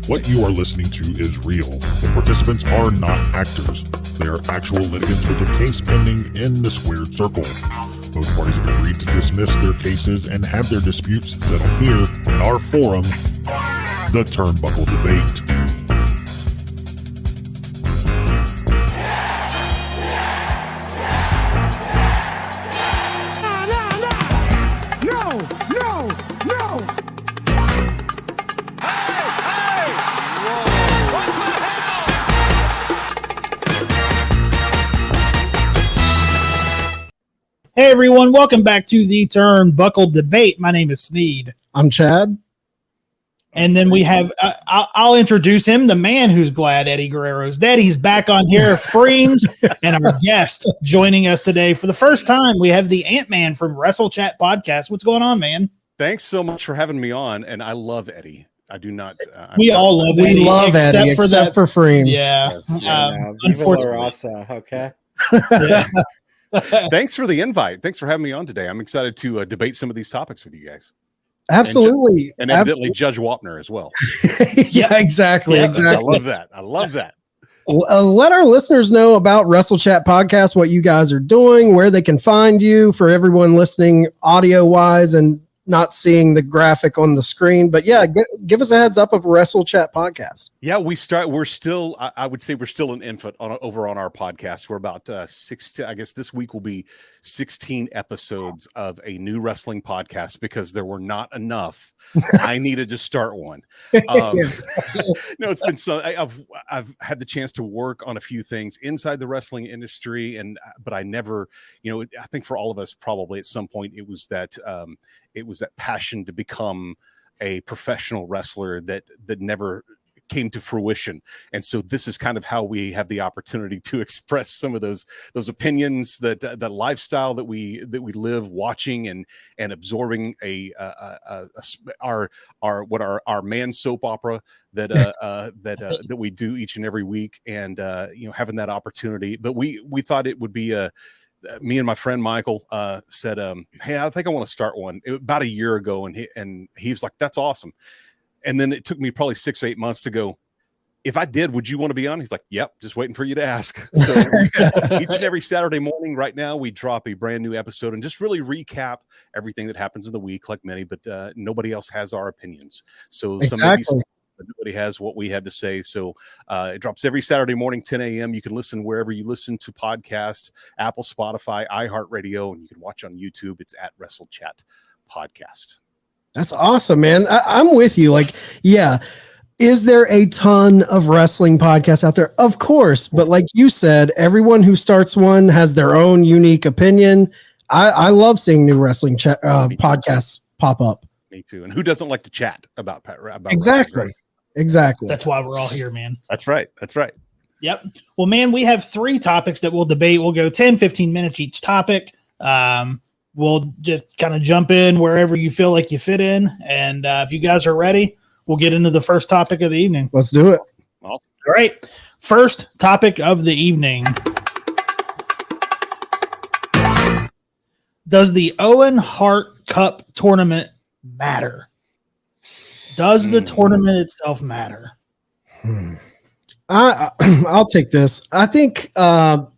What you are listening to is real. The participants are not actors. They are actual litigants with a case pending in the squared circle. Both parties have agreed to dismiss their cases and have their disputes settled here in our forum, the Turnbuckle Debate. Hey everyone, welcome back to the Turnbuckle Debate. My name is Sneed. I'm Chad. And then we have, I'll introduce him, the man who's glad Eddie Guerrero's dead. He's back on here, Freems, and our guest joining us today for the first time. We have the ANTMAN from WRESTLECHAT Podcast. What's going on, man? Thanks so much for having me on, and I love Eddie. I do not. We all love Eddie. We love Eddie, except for Freems. Yeah. Unfortunately. Okay. Yeah. Thanks for the invite. Thanks for having me on today. I'm excited to debate some of these topics with you guys. Absolutely. And evidently Judge Wapner as well. Yeah, exactly. I love that. I love that. Let our listeners know about WRESTLECHAT Podcast, what you guys are doing, where they can find you for everyone listening audio-wise and not seeing the graphic on the screen. But yeah, give us a heads up of WRESTLECHAT Podcast. Yeah, we're still, I would say we're still an infant over on our podcast. We're about I guess this week will be 16 episodes of a new wrestling podcast because there were not enough. I needed to start one. No, it's been so, I've had the chance to work on a few things inside the wrestling industry, but I never, I think for all of us, probably at some point it was that passion to become a professional wrestler that never came to fruition. And so this is kind of how we have the opportunity to express some of those opinions, that lifestyle that we live watching and absorbing our man soap opera that we do each and every week, and having that opportunity. But we thought it would be me and my friend Michael said, hey, I think I want to start one about a year ago. And he was like, that's awesome. And then it took me probably 6 or 8 months to go, if I did, would you want to be on? He's like, yep, just waiting for you to ask. So each and every Saturday morning right now, we drop a brand new episode and just really recap everything that happens in the week, like many, but nobody else has our opinions. So exactly. Nobody has what we had to say. So it drops every Saturday morning, 10 a.m. You can listen wherever you listen to podcasts, Apple, Spotify, iHeartRadio, and you can watch on YouTube. It's at WRESTLECHAT Podcast. That's awesome, man. I'm with you. Like, yeah. Is there a ton of wrestling podcasts out there? Of course. But like you said, everyone who starts one has their own unique opinion. I love seeing new wrestling podcasts pop up. Me too. And who doesn't like to chat about exactly. Wrestling? Exactly. That's why we're all here, man. That's right. Yep. Well, man, we have 3 topics that we'll debate. We'll go 10, 15 minutes each topic. We'll just kind of jump in wherever you feel like you fit in. And if you guys are ready, we'll get into the first topic of the evening. Let's do it. Awesome. All right. First topic of the evening. Does the OWEN HART CUP tournament matter? Does the tournament itself matter? I'll take this. I think from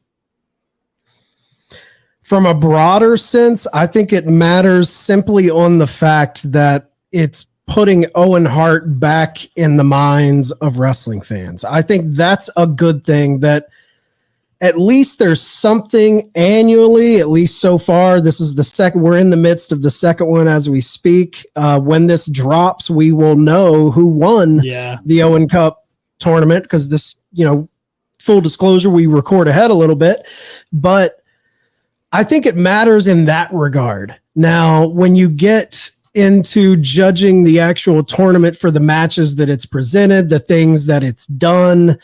a broader sense, I think it matters simply on the fact that it's putting Owen Hart back in the minds of wrestling fans. I think that's a good thing, that at least there's something annually, at least so far. This is the second. We're in the midst of the second one as we speak. When this drops, we will know who won the Owen Cup tournament, because this, full disclosure, we record ahead a little bit. But I think it matters in that regard. Now, when you get into judging the actual tournament for the matches that it's presented, the things that it's done,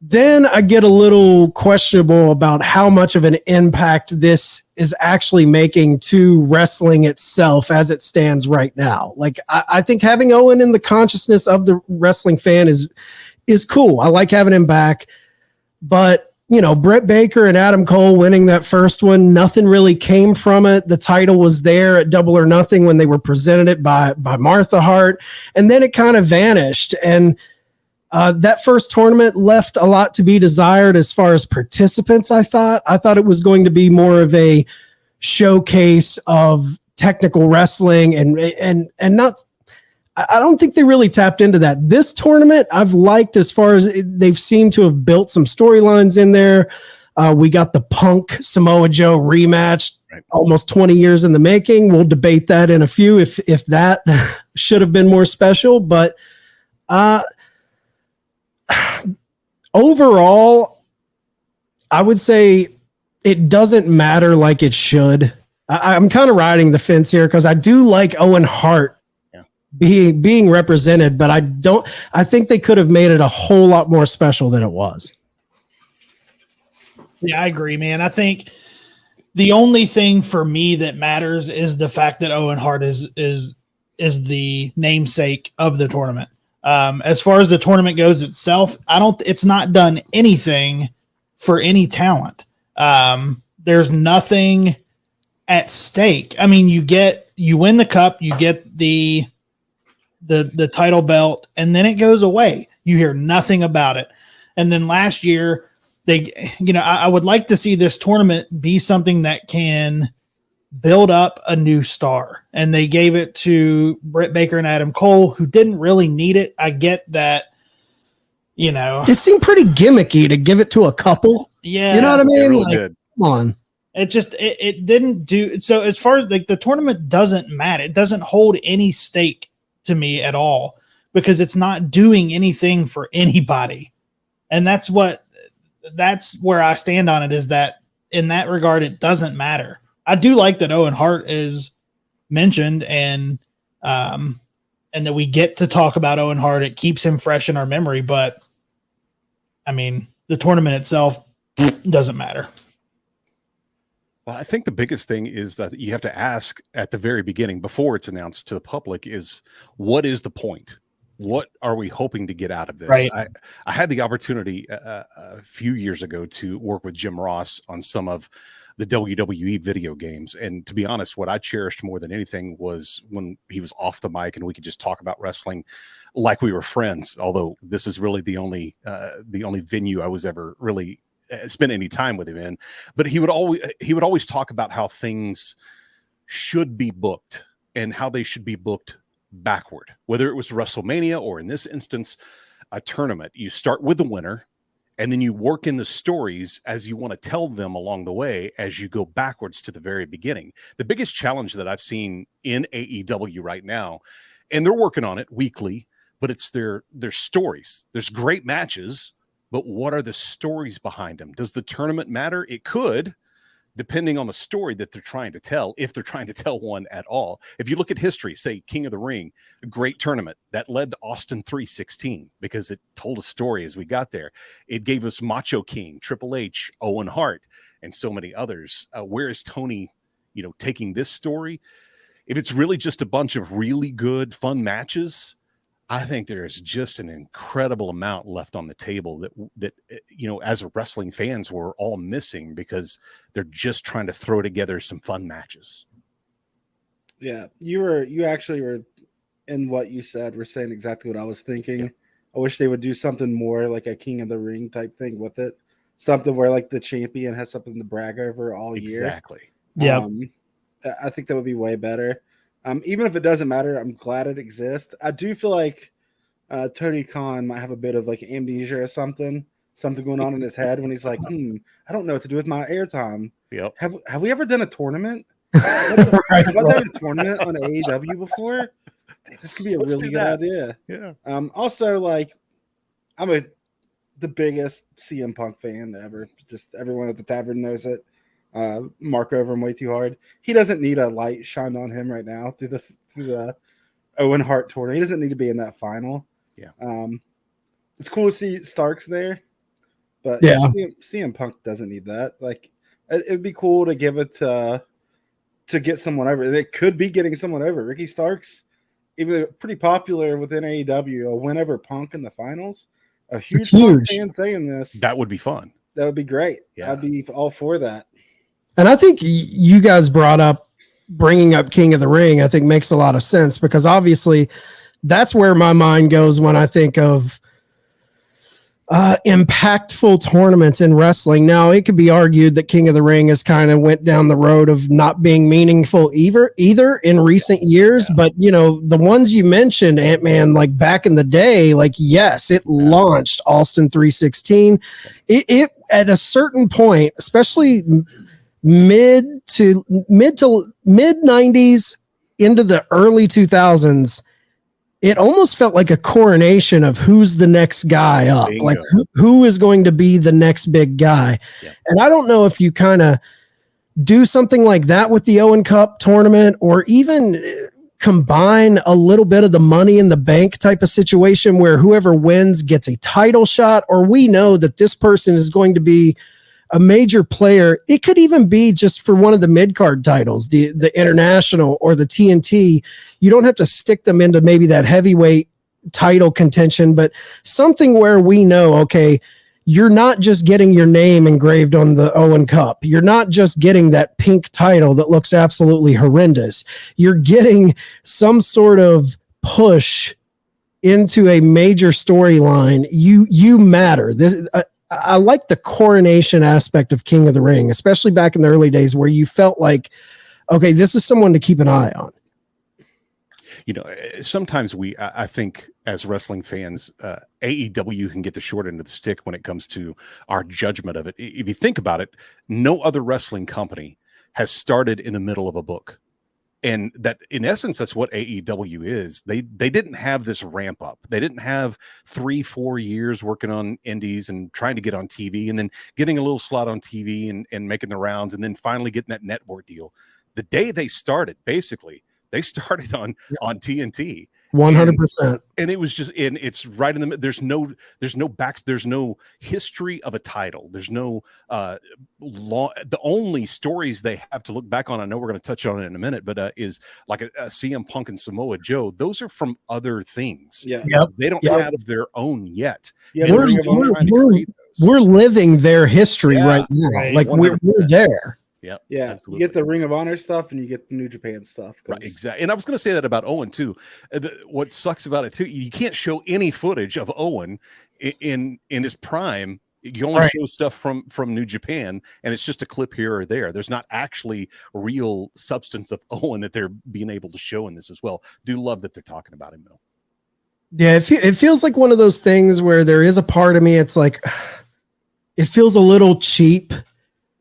then I get a little questionable about how much of an impact this is actually making to wrestling itself as it stands right now. Like, I think having Owen in the consciousness of the wrestling fan is cool. I like having him back, but Britt Baker and Adam Cole winning that first one, nothing really came from it. The title was there at Double or Nothing when they were presented it by Martha Hart, and then it kind of vanished. And that first tournament left a lot to be desired as far as participants. I thought it was going to be more of a showcase of technical wrestling and not. I don't think they really tapped into that. This tournament I've liked as far as they've seemed to have built some storylines in there. We got the Punk Samoa Joe rematch, almost 20 years in the making. We'll debate that in a few if that should have been more special. But overall, I would say it doesn't matter like it should. I'm kind of riding the fence here because I do like Owen Hart being represented, but I think they could have made it a whole lot more special than it was. Yeah, I agree, man. I think the only thing for me that matters is the fact that Owen Hart is the namesake of the tournament. As far as the tournament goes itself, it's not done anything for any talent. There's nothing at stake. I mean, you win the cup, you get the title belt, and then it goes away. You hear nothing about it. And then last year, I would like to see this tournament be something that can build up a new star. And they gave it to Britt Baker and Adam Cole, who didn't really need it. I get that, It seemed pretty gimmicky to give it to a couple. Yeah. You know what I mean? It really did. Come on. It didn't do. So as far as the tournament doesn't matter. It doesn't hold any stake to me at all because it's not doing anything for anybody. And that's where I stand on it, is that in that regard, it doesn't matter. I do like that Owen Hart is mentioned and that we get to talk about Owen Hart. It keeps him fresh in our memory, but I mean, the tournament itself doesn't matter. Well, I think the biggest thing is that you have to ask at the very beginning, before it's announced to the public, is what is the point? What are we hoping to get out of this? Right. I had the opportunity a few years ago to work with Jim Ross on some of the WWE video games. And to be honest, what I cherished more than anything was when he was off the mic and we could just talk about wrestling like we were friends. Although this is really the only venue I was ever really spend any time with him in, but he would always talk about how things should be booked and how they should be booked backward, whether it was WrestleMania or in this instance, a tournament. You start with the winner and then you work in the stories as you want to tell them along the way as you go backwards to the very beginning. The biggest challenge that I've seen in AEW right now, and they're working on it weekly, but it's their stories. There's great matches, but what are the stories behind them? Does the tournament matter? It could, depending on the story that they're trying to tell, if they're trying to tell one at all. If you look at history, say King of the Ring, a great tournament that led to Austin 316 because it told a story as we got there. It gave us Macho King, Triple H, Owen Hart, and so many others. Where is Tony, taking this story? If it's really just a bunch of really good, fun matches, I think there's just an incredible amount left on the table that as wrestling fans, we're all missing because they're just trying to throw together some fun matches. Yeah, you actually were in what you said. We're saying exactly what I was thinking. Yeah. I wish they would do something more like a King of the Ring type thing with it. Something where like the champion has something to brag over all year. Exactly. Yeah. I think that would be way better. Even if it doesn't matter, I'm glad it exists. I do feel like Tony Khan might have a bit of like amnesia or something going on in his head when he's like, I don't know what to do with my airtime. Yep. Have we ever done a tournament? Have I done a tournament on AEW before? This could be a really good idea. Yeah. Also, like, I'm the biggest CM Punk fan ever. Just everyone at the Tavern knows it. Mark over him way too hard. He doesn't need a light shined on him right now through the Owen Hart tournament. He doesn't need to be in that final. Yeah. It's cool to see Starks there, but yeah, CM Punk doesn't need that. Like, it'd be cool to give it to get someone over. They could be getting someone over. Ricky Starks, even pretty popular within AEW. A win over Punk in the finals. A huge fan saying this. That would be fun. That would be great. Yeah. I'd be all for that. And I think you guys bringing up King of the Ring, I think makes a lot of sense, because obviously that's where my mind goes when I think of impactful tournaments in wrestling. Now, it could be argued that King of the Ring has kind of went down the road of not being meaningful either in recent years. But, you know, the ones you mentioned, ANTMAN, like back in the day, like, yes, it launched Austin 316. It at a certain point, especially mid 90s into the early 2000s, it almost felt like a coronation of who's the next guy up. Bingo. Like who is going to be the next big guy. Yeah. And I don't know if you kind of do something like that with the Owen Cup tournament, or even combine a little bit of the money in the bank type of situation where whoever wins gets a title shot, or we know that this person is going to be a major player. It could even be just for one of the mid-card titles, the international or the TNT. You don't have to stick them into maybe that heavyweight title contention, but something where we know, okay, you're not just getting your name engraved on the Owen Cup. You're not just getting that pink title that looks absolutely horrendous. You're getting some sort of push into a major storyline. You matter. I like the coronation aspect of King of the Ring, especially back in the early days where you felt like, okay, this is someone to keep an eye on. You know, sometimes I think as wrestling fans, AEW can get the short end of the stick when it comes to our judgment of it. If you think about it, no other wrestling company has started in the middle of a book. And that, in essence, that's what AEW is. They didn't have this ramp up. They didn't have 3-4 years working on indies and trying to get on TV, and then getting a little slot on TV and making the rounds, and then finally getting that network deal. The day they started, basically, they started on TNT. 100%. And it was just, and it's right in the, there's no history of a title. There's no the only stories they have to look back on, I know we're going to touch on it in a minute, but is like a CM Punk and Samoa Joe. Those are from other things. Yeah. Yep. They don't have their own yet. Yeah, We're living their history right now. Right. Like we're there. Yep. Yeah, Absolutely. you get the Ring of Honor stuff and you get the New Japan stuff. Right, exactly. And I was going to say that about Owen too. What sucks about it too, you can't show any footage of Owen in his prime. You only show stuff from New Japan, and it's just a clip here or there. There's not actually real substance of Owen that they're being able to show in this as well. Do love that they're talking about him though. Yeah, it feels like one of those things where there is a part of me, it's like, it feels a little cheap.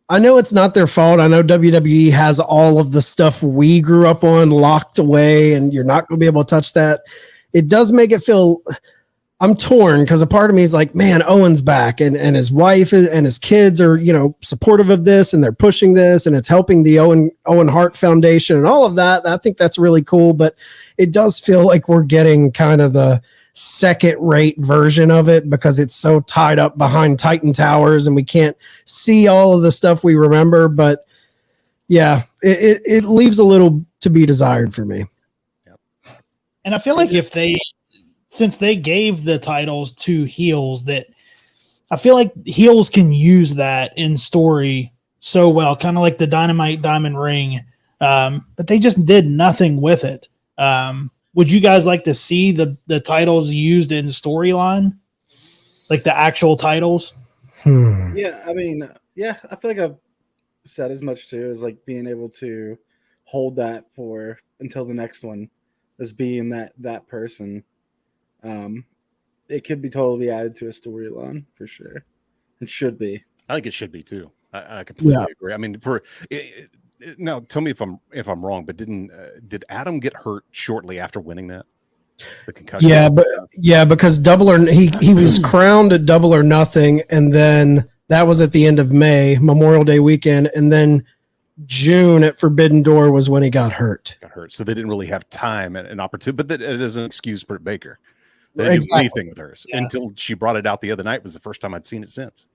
I know it's not their fault. I know WWE has all of the stuff we grew up on locked away, and you're not going to be able to touch that. It does make it feel, I'm torn, because a part of me is like, man, Owen's back, and his wife and his kids are, you know, supportive of this, and they're pushing this, and it's helping the Owen Hart Foundation and all of that. I think that's really cool, but it does feel like we're getting kind of the second-rate version of it because it's so tied up behind Titan Towers and we can't see all of the stuff we remember. But yeah, it leaves a little to be desired for me. Yep. And I feel like since they gave the titles to heels, that I feel like heels can use that in story so well, kind of like the Dynamite Diamond Ring, but they just did nothing with it. Would you guys like to see the titles used in storyline, like the actual titles? Yeah, I mean, yeah, I feel like I've said as much too, as like being able to hold that for until the next one as being that person. It could be totally added to a storyline for sure. It should be. I think it should be too. I completely agree. I mean, now tell me if I'm wrong, but did Adam get hurt shortly after winning that? The concussion? Because he was crowned at Double or Nothing, and then that was at the end of May, Memorial Day weekend, and then June at Forbidden Door was when he got hurt. So they didn't really have time and an opportunity, but it doesn't excuse Britt Baker. They didn't do anything with hers until she brought it out the other night. Was the first time I'd seen it since.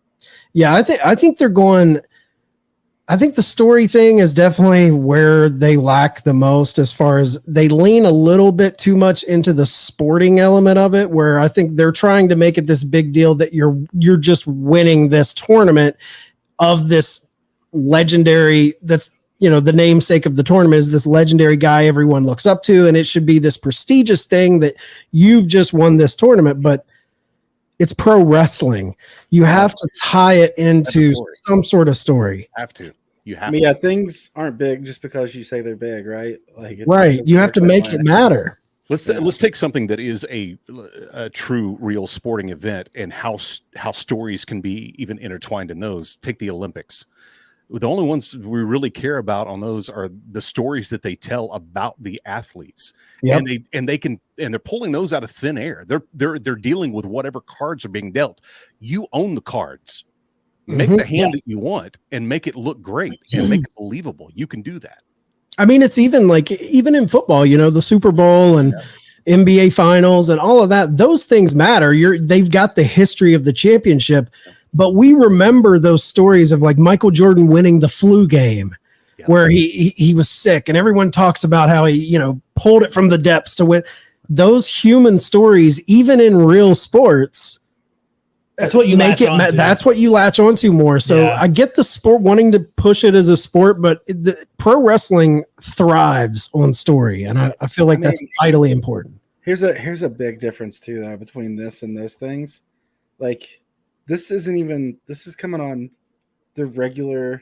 Yeah, I think they're going. I think the story thing is definitely where they lack the most, as far as they lean a little bit too much into the sporting element of it, where I think they're trying to make it this big deal that you're just winning this tournament of this legendary, that's, you know, the namesake of the tournament is this legendary guy everyone looks up to, and it should be this prestigious thing that you've just won this tournament. But it's pro wrestling. You have to tie it into some sort of story. You have Yeah, things aren't big just because you say they're big, right? Like, right. You have to make it matter. Let's take something that is a true, real sporting event, and how stories can be even intertwined in those. Take the Olympics. The only ones we really care about on those are the stories that they tell about the athletes. Yep. And they're pulling those out of thin air. They're dealing with whatever cards are being dealt. You own the cards. Make the hand that you want and make it look great and make it believable. You can do that. I mean, it's even in football, you know, the Super Bowl and NBA finals and all of that, those things matter. They've got the history of the championship, but we remember those stories of like Michael Jordan winning the flu game where he was sick, and everyone talks about how he, you know, pulled it from the depths to win. Those human stories, even in real sports, that's what you that's what you latch onto more. So I get the sport wanting to push it as a sport, but the pro wrestling thrives on story, and I feel like that's vitally important. Here's a big difference too, though, between this and those things. Like, this is coming on the regular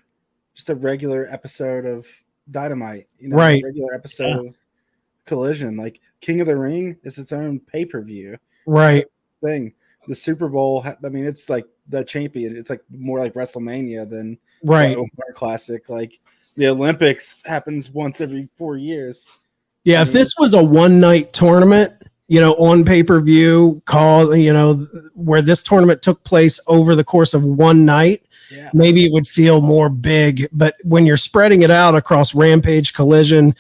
episode of Dynamite, you know, right? A regular episode of Collision. Like, King of the Ring is its own pay-per-view, right? Thing. The Super Bowl, I mean, it's like the champion. It's like more like WrestleMania than right Classic. Like, the Olympics happens once every 4 years. Yeah, if this was a one-night tournament, you know, on pay-per-view call, you know, where this tournament took place over the course of one night, maybe it would feel more big. But when you're spreading it out across Rampage, Collision,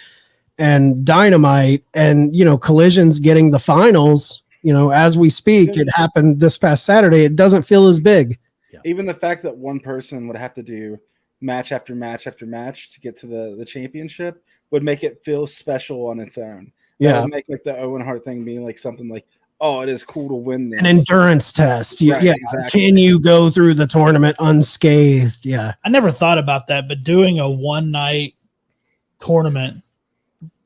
and Dynamite, and, you know, Collision's getting the finals, you know, as we speak, it happened this past Saturday. It doesn't feel as big. Even the fact that one person would have to do match after match after match to get to the championship would make it feel special on its own. That would make like the Owen Hart thing being like something like, oh, it is cool to win this. An endurance test. Right, exactly. Can you go through the tournament unscathed? Yeah. I never thought about that, but doing a one-night tournament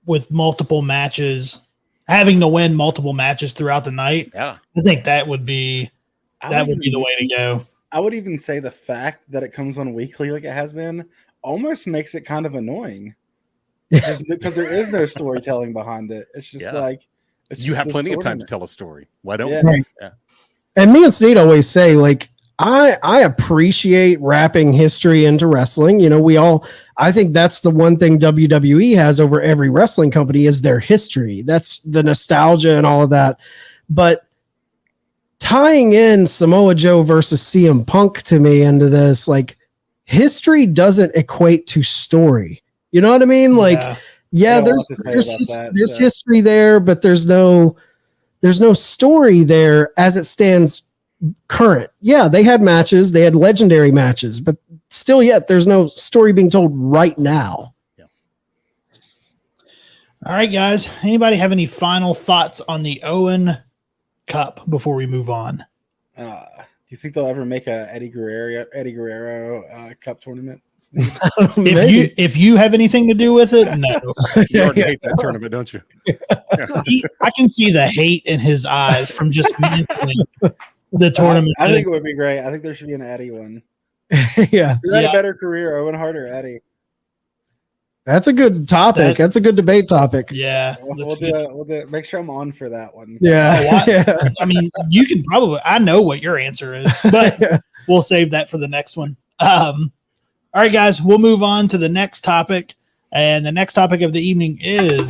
with multiple matches, having to win multiple matches throughout the night, I think that would be the way to go. I would even say the fact that it comes on weekly like it has been almost makes it kind of annoying. Because there is no storytelling behind it. It's just like you have plenty of time to tell a story. Why don't we? Right. Yeah. And me and Sneed always say, like, I appreciate wrapping history into wrestling. You know, I think that's the one thing WWE has over every wrestling company is their history. That's the nostalgia and all of that. But tying in Samoa Joe versus CM Punk to me into this, like, history doesn't equate to story. You know what I mean? Like, there's history there, but there's no story there as it stands current. Yeah, they had matches, they had legendary matches, but still yet there's no story being told right now. All right, guys. Anybody have any final thoughts on the Owen Cup before we move on? Do you think they'll ever make a Eddie Guerrero Cup tournament? If you have anything to do with it, no. You already hate that tournament, don't you? I can see the hate in his eyes from just mentioning the tournament. I think it would be great. I think there should be an Eddie one. Who had a better career, Owen Hart or Eddie? That's a good topic. That's a good debate topic. Yeah. We'll do it. Make sure I'm on for that one. Yeah. I mean, you can probably, I know what your answer is, but we'll save that for the next one. All right, guys, we'll move on to the next topic. And the next topic of the evening is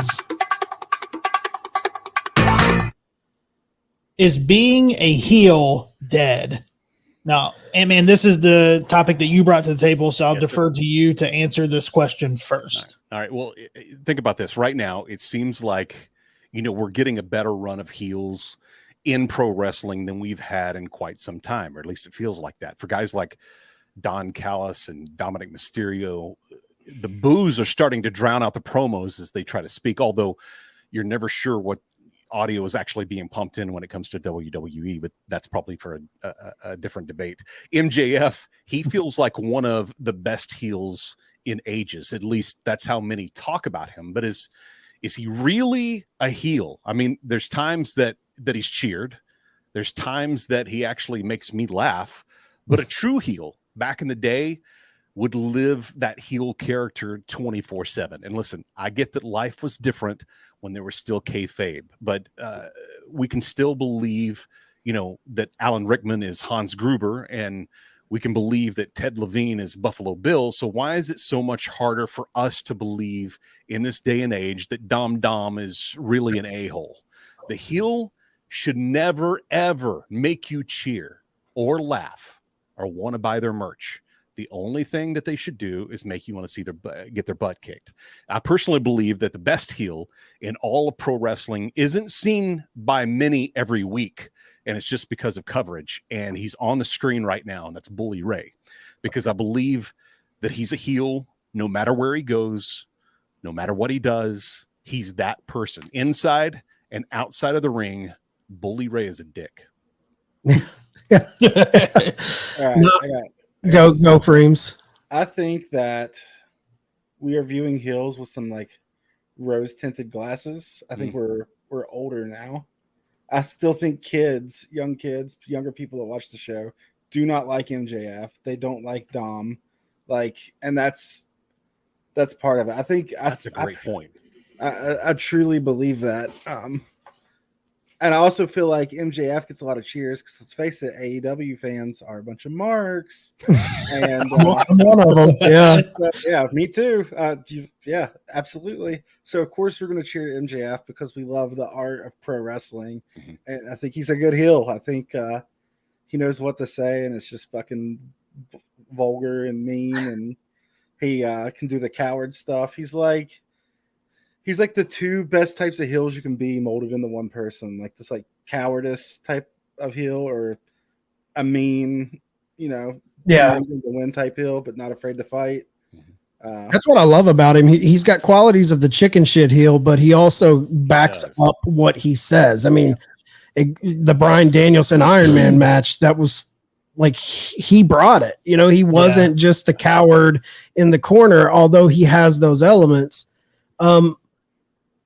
being a heel dead? Now, ANTMAN, this is the topic that you brought to the table, so I'll defer to you to answer this question first. All right. Well, think about this. Right now, it seems like, we're getting a better run of heels in pro wrestling than we've had in quite some time, or at least it feels like that. For guys like Don Callis and Dominic Mysterio, the boos are starting to drown out the promos as they try to speak, although you're never sure what audio is actually being pumped in when it comes to WWE, but that's probably for a different debate. MJF, he feels like one of the best heels in ages. At least that's how many talk about him. But is he really a heel? I mean, there's times that he's cheered. There's times that he actually makes me laugh. But a true heel back in the day would live that heel character 24/7. And listen, I get that life was different when there was still kayfabe, but we can still believe, that Alan Rickman is Hans Gruber, and we can believe that Ted Levine is Buffalo Bill. So why is it so much harder for us to believe in this day and age that Dom is really an a-hole? The heel should never, ever make you cheer or laugh or want to buy their merch. The only thing that they should do is make you want to see get their butt kicked. I personally believe that the best heel in all of pro wrestling isn't seen by many every week, and it's just because of coverage. And he's on the screen right now, and that's Bully Ray, because I believe that he's a heel no matter where he goes, no matter what he does. He's that person inside and outside of the ring. Bully Ray is a dick. All right, Go Freems. I think that we are viewing heels with some like rose tinted glasses. I think we're older now. I still think younger people that watch the show do not like MJF. They don't like Dom. And that's part of it. I think that's a great point. I truly believe that. And I also feel like MJF gets a lot of cheers because, let's face it, AEW fans are a bunch of marks. And I'm one of them. Yeah. Yeah, me too. Yeah, absolutely. So, of course, we're going to cheer MJF because we love the art of pro wrestling. Mm-hmm. And I think he's a good heel. I think he knows what to say, and it's just fucking vulgar and mean. And he can do the coward stuff. He's like the two best types of heels you can be molded into one person, like this like cowardice type of heel, or a mean, to win type heel, but not afraid to fight. That's what I love about him. He's got qualities of the chicken shit heel, but he also backs up what he says. I mean, the Bryan Danielson Iron Man match, that was like, he brought it. He wasn't just the coward in the corner, although he has those elements.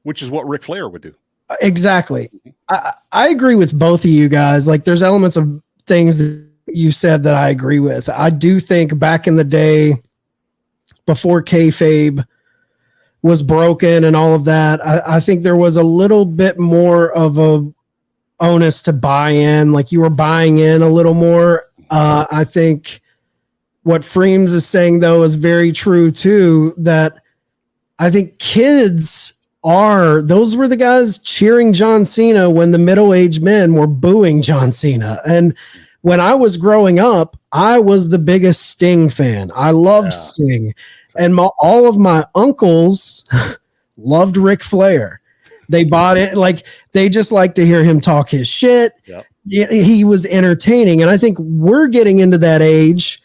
Which is what Ric Flair would do. Exactly. I agree with both of you guys. Like, there's elements of things that you said that I agree with. I do think back in the day, before kayfabe was broken and all of that, I think there was a little bit more of a onus to buy in. Like, you were buying in a little more. I think what Freems is saying, though, is very true too, that I think kids those were the guys cheering John Cena when the middle-aged men were booing John Cena. And when I was growing up, I was the biggest Sting fan. I loved Sting. And all of my uncles loved Ric Flair. They bought it. Like, they just like to hear him talk his shit. Yep. He was entertaining. And I think we're getting into that age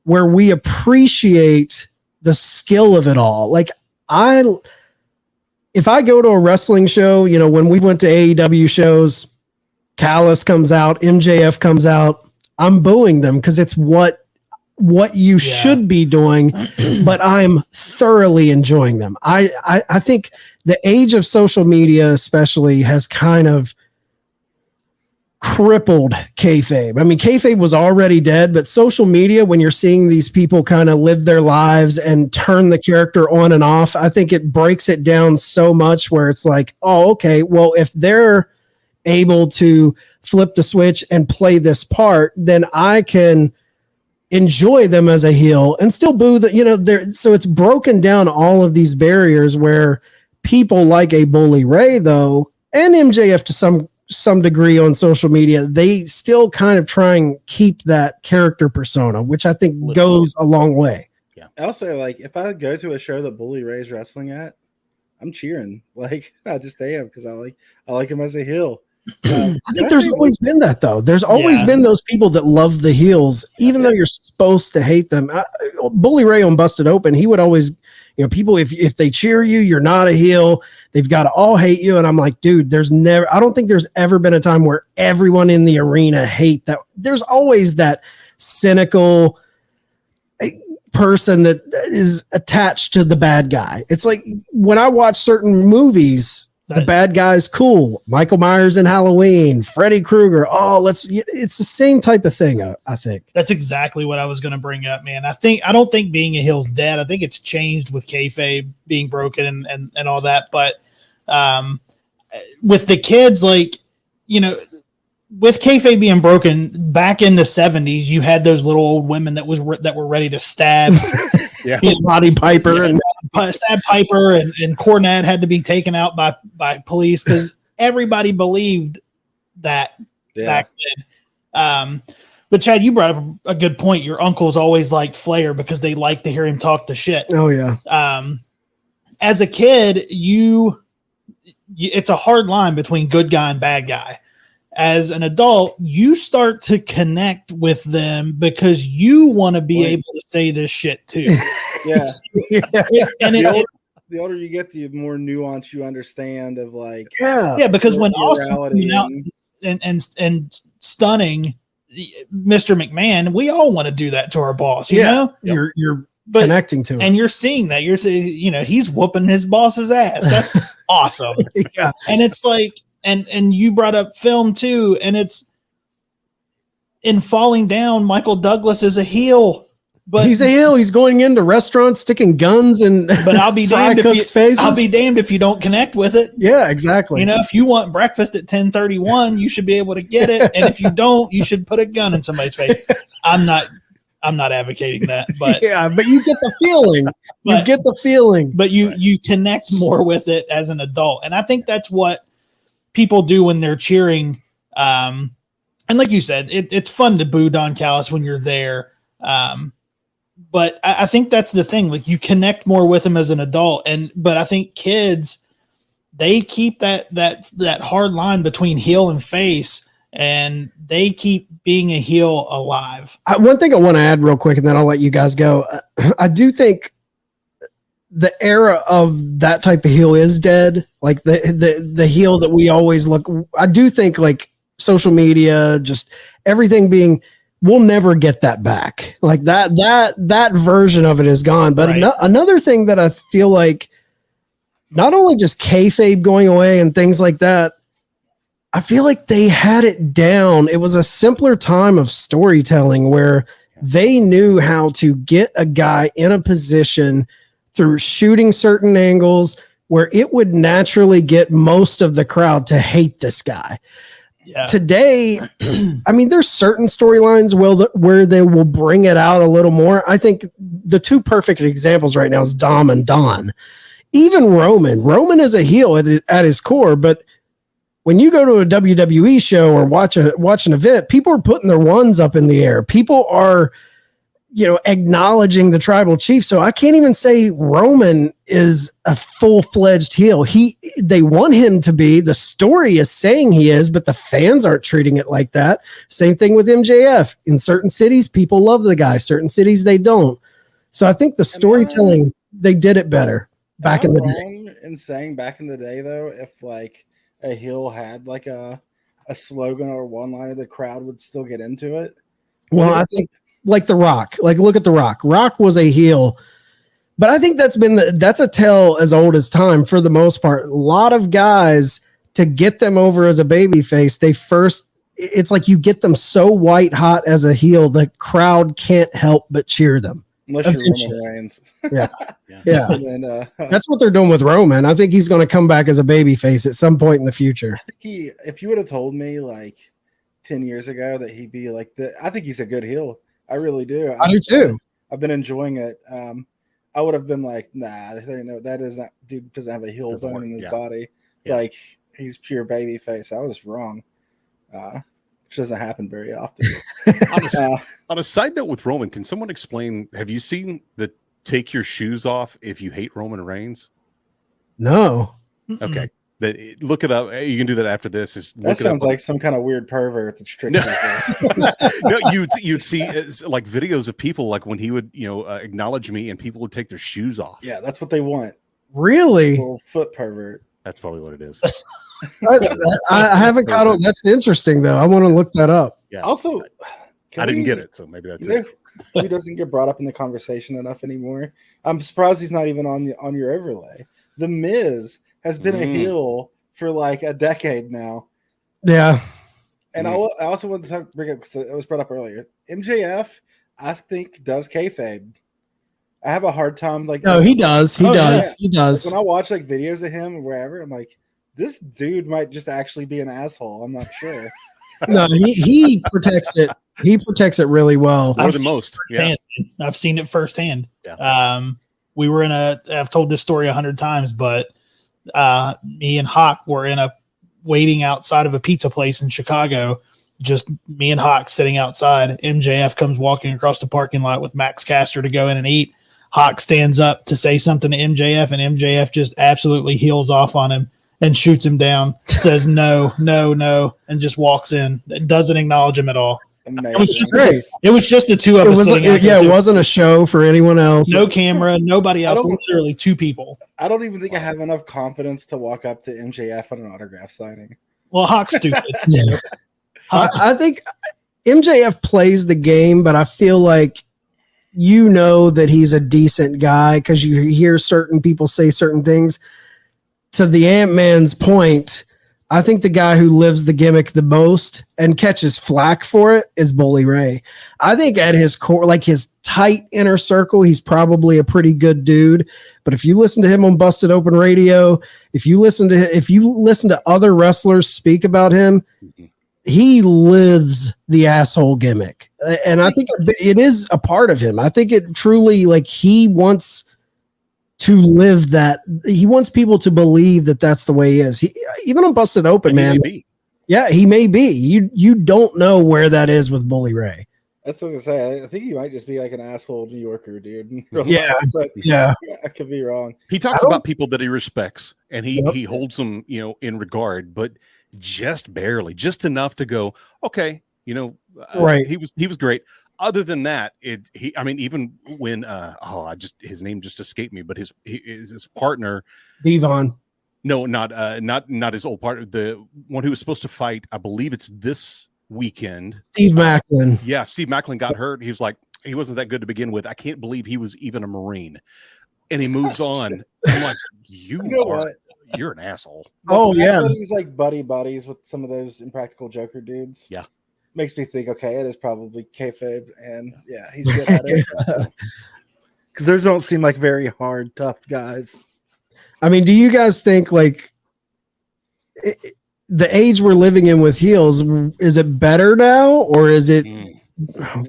where we appreciate the skill of it all. Like, if I go to a wrestling show, when we went to AEW shows, Callis comes out, MJF comes out, I'm booing them because it's what you should be doing, but I'm thoroughly enjoying them. I think the age of social media especially has kind of crippled kayfabe. I mean, kayfabe was already dead, but social media, when you're seeing these people kind of live their lives and turn the character on and off, I think it breaks it down so much where it's like, oh, okay, well, if they're able to flip the switch and play this part, then I can enjoy them as a heel and still boo so it's broken down all of these barriers where people like a Bully Ray, though, and MJF to some degree on social media, they still kind of try and keep that character persona, which I think goes a long way. Yeah. Also, like, if I go to a show that Bully Ray's wrestling at, I'm cheering. Like, I just am because I like him as a heel. I think there's always been that, though. There's always been those people that love the heels, even though you're supposed to hate them. Bully Ray on Busted Open, he would always, people, if they cheer you, you're not a heel. They've got to all hate you. And I'm like, dude, I don't think there's ever been a time where everyone in the arena hate that. There's always that cynical person that is attached to the bad guy. It's like when I watch certain movies, the bad guy's cool. Michael Myers in Halloween, Freddy Krueger. It's the same type of thing. I think that's exactly what I was going to bring up, man. I don't think being a heel's dead. I think it's changed with kayfabe being broken and all that. But with the kids, with kayfabe being broken back in the 70s, you had those little old women that were ready to stab. Roddy Piper and stab Piper and Cornette had to be taken out by police because everybody believed that back then. But Chad, you brought up a good point. Your uncles always liked Flair because they liked to hear him talk the shit. Oh yeah. As a kid, it's a hard line between good guy and bad guy. As an adult, you start to connect with them because you want to be able to say this shit too. Yeah. And the older you get, the more nuance you understand of because when Austin came out and stunning Mr. McMahon, we all want to do that to our boss, you know? You're connecting to him. And you're seeing that. You're saying, he's whooping his boss's ass. That's awesome. Yeah. And it's like, and you brought up film too, and it's in Falling Down, Michael Douglas is a heel. But he's a heel. He's going into restaurants, sticking guns and but I'll be damned if you don't connect with it. Yeah, exactly. If you want breakfast at 10:31, you should be able to get it. And if you don't, you should put a gun in somebody's face. I'm not advocating that, but but you get the feeling. But you connect more with it as an adult. And I think that's what people do when they're cheering. And like you said, it's fun to boo Don Callis when you're there. But I think that's the thing. Like, you connect more with them as an adult. But I think kids, they keep that hard line between heel and face, and they keep being a heel alive. One thing I want to add real quick, and then I'll let you guys go. I do think the era of that type of heel is dead. Like the heel that we always look. I do think like social media, just everything being. We'll never get that back. Like that version of it is gone. But another thing that I feel like, not only just kayfabe going away and things like that, I feel like they had it down. It was a simpler time of storytelling where they knew how to get a guy in a position through shooting certain angles where it would naturally get most of the crowd to hate this guy. Yeah. Today, I mean, there's certain storylines where they will bring it out a little more. I think the two perfect examples right now is Dom and Don. Even Roman is a heel at his core, but when you go to a WWE show or watch an event, people are putting their ones up in the air. People are, acknowledging the tribal chief. So I can't even say Roman is a full-fledged heel. They want him to be. The story is saying he is, but the fans aren't treating it like that. Same thing with MJF. In certain cities, people love the guy. Certain cities, they don't. So I think the storytelling, they did it better back in the day. In saying back in the day, though, if like a heel had like a slogan or one-liner, the crowd would still get into it. Well, I think like The Rock. Like, look at The Rock. Rock was a heel, but I think that's a tale as old as time for the most part. A lot of guys, to get them over as a babyface, it's like you get them so white hot as a heel, the crowd can't help but cheer them. Unless you're Roman Reigns. Yeah. Then, that's what they're doing with Roman. I think he's going to come back as a babyface at some point in the future. I think if you would have told me like 10 years ago that he'd be like I think he's a good heel. I really do. I do too. I've been enjoying it. I would have been like, nah, that is not, dude doesn't have a heel bone in his body. Yeah. Like, he's pure baby face. I was wrong. Which doesn't happen very often. On a side note with Roman, can someone explain, have you seen the take your shoes off if you hate Roman Reigns? No. Okay. Look it up. You can do that after this. That sounds like some kind of weird pervert that's tricking people. No, you'd see like videos of people like when he would acknowledge me and people would take their shoes off. Yeah, that's what they want. Really? Little foot pervert. That's probably what it is. I haven't caught on. That's interesting though. I want to look that up. Yeah. Also, I didn't get it, so maybe that's it. He doesn't get brought up in the conversation enough anymore. I'm surprised he's not even on your overlay. The Miz has been a heel for like a decade now. Yeah. And I also wanted to bring up, because it was brought up earlier, MJF, I think, does kayfabe. I have a hard time like. No, he does. He does. Yeah. He does. Like, when I watch like videos of him or wherever, I'm like, this dude might just actually be an asshole. I'm not sure. No, he protects it. He protects it really well. More than most. Yeah. I've seen it firsthand. Yeah. We were I've told this story 100 times, but me and Hawk were waiting outside of a pizza place in Chicago. Just me and Hawk sitting outside. MJF comes walking across the parking lot with Max Caster to go in and eat. Hawk stands up to say something to MJF, and MJF just absolutely heels off on him and shoots him down, says no, and just walks in. Doesn't acknowledge him at all. Amazing. It was just the two of us. It wasn't a show for anyone else. No camera, nobody else. Literally two people. I don't even think I have enough confidence to walk up to MJF on an autograph signing. Well, Hawk's stupid. Yeah. I think MJF plays the game, but I feel like that he's a decent guy because you hear certain people say certain things. To the Ant-Man's point, I think the guy who lives the gimmick the most and catches flack for it is Bully Ray. I think at his core, like his tight inner circle, he's probably a pretty good dude. But if you listen to him on Busted Open Radio, if you listen to other wrestlers speak about him, he lives the asshole gimmick. And I think it is a part of him. I think it truly, like, he wants to live that. He wants people to believe that that's the way he is. Even on Busted Open, man. Yeah, he may be. You don't know where that is with Bully Ray. That's what I was gonna say. I think he might just be like an asshole New Yorker dude. Yeah, but yeah, I could be wrong. He talks about people that he respects, and he holds them, in regard, but just barely, just enough to go, okay, right. He was great. Other than that, even when his name just escaped me, but his partner, Devon. No, not his old partner. The one who was supposed to fight, I believe it's this weekend. Steve Macklin. Yeah, Steve Macklin got hurt. He was like, he wasn't that good to begin with. I can't believe he was even a Marine. And he moves on. I'm like, you're an asshole. Yeah. He's like buddies with some of those Impractical Joker dudes. Yeah. Makes me think, okay, it is probably kayfabe, and yeah, he's good at it. Because those don't seem like very hard, tough guys. I mean, do you guys think like the age we're living in with heels, is it better now or is it